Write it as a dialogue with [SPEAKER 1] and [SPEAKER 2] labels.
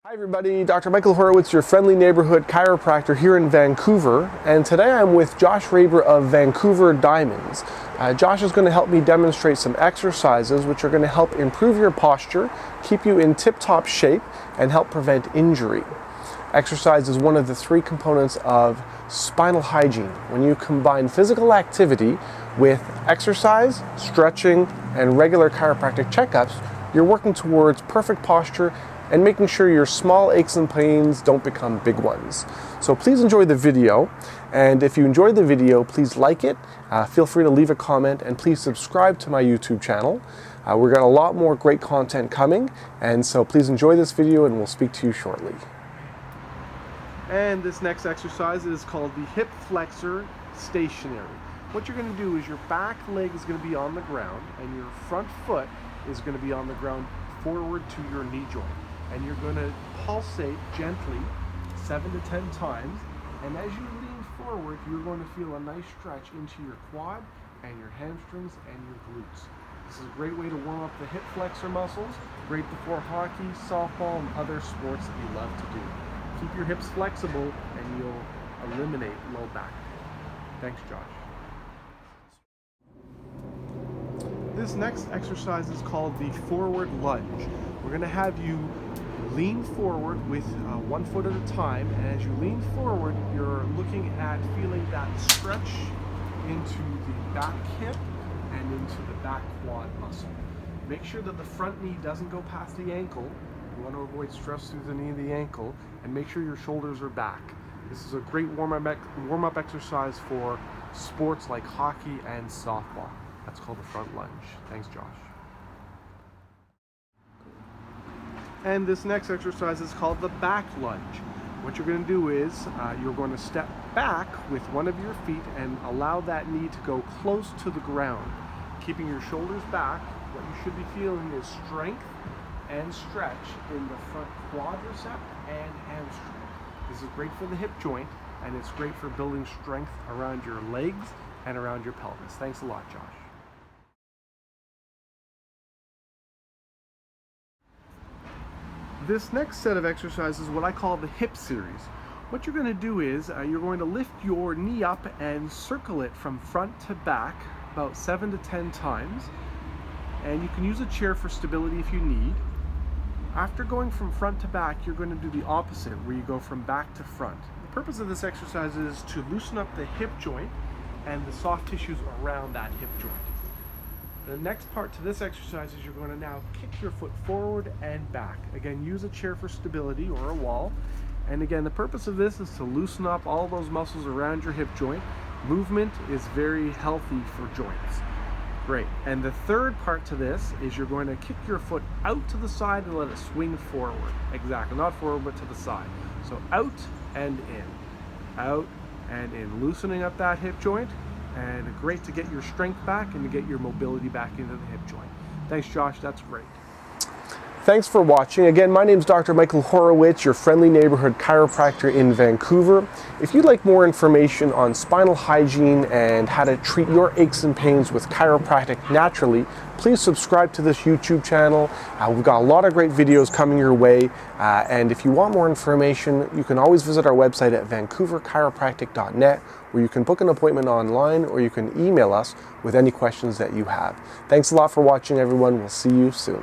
[SPEAKER 1] Hi everybody, Dr. Michael Horowitz, your friendly neighborhood chiropractor here in Vancouver, and today I'm with Josh Raber of Vancouver Diamonds. Josh is going to help me demonstrate some exercises which are going to help improve your posture, keep you in tip-top shape, and help prevent injury. Exercise is one of the three components of spinal hygiene. When you combine physical activity with exercise, stretching, and regular chiropractic checkups, you're working towards perfect posture and making sure your small aches and pains don't become big ones. So please enjoy the video, and if you enjoyed the video, please like it, feel free to leave a comment, and please subscribe to my YouTube channel. We've got a lot more great content coming, and so please enjoy this video and we'll speak to you shortly. And this next exercise is called the hip flexor stationary. What you're going to do is your back leg is going to be on the ground and your front foot is going to be on the ground forward to your knee joint. And you're going to pulsate gently 7 to 10 times, and as you lean forward you're going to feel a nice stretch into your quad and your hamstrings and your glutes. This is a great way to warm up the hip flexor muscles, great before hockey, softball, and other sports that you love to do. Keep your hips flexible and you'll eliminate low back pain. Thanks, Josh. This next exercise is called the forward lunge. We're going to have you lean forward with 1 foot at a time, and as you lean forward you're looking at feeling that stretch into the back hip and into the back quad muscle. Make sure that the front knee doesn't go past the ankle. You want to avoid stress through the knee and the ankle, and make sure your shoulders are back. This is a great warm-up exercise for sports like hockey and softball. That's called the front lunge. Thanks, Josh. And this next exercise is called the back lunge. What you're going to do is you're going to step back with one of your feet and allow that knee to go close to the ground. Keeping your shoulders back, what you should be feeling is strength and stretch in the front quadricep and hamstring. This is great for the hip joint, and it's great for building strength around your legs and around your pelvis. Thanks a lot, Josh. This next set of exercises is what I call the hip series. What you're going to do is you're going to lift your knee up and circle it from front to back about 7 to 10 times. And you can use a chair for stability if you need. After going from front to back, you're going to do the opposite, where you go from back to front. The purpose of this exercise is to loosen up the hip joint and the soft tissues around that hip joint. The next part to this exercise is you're going to now kick your foot forward and back. Again, use a chair for stability or a wall. And again, the purpose of this is to loosen up all those muscles around your hip joint. Movement is very healthy for joints. Great. And the third part to this is you're going to kick your foot out to the side and let it swing forward. Exactly, not forward but to the side. So out and in, out and in, loosening up that hip joint. And great to get your strength back and to get your mobility back into the hip joint. Thanks, Josh. That's great. Thanks for watching. Again, my name is Dr. Michael Horowitz, your friendly neighborhood chiropractor in Vancouver. If you'd like more information on spinal hygiene and how to treat your aches and pains with chiropractic naturally, please subscribe to this YouTube channel. We've got a lot of great videos coming your way. And if you want more information, you can always visit our website at vancouverchiropractic.net, where you can book an appointment online or you can email us with any questions that you have. Thanks a lot for watching, everyone. We'll see you soon.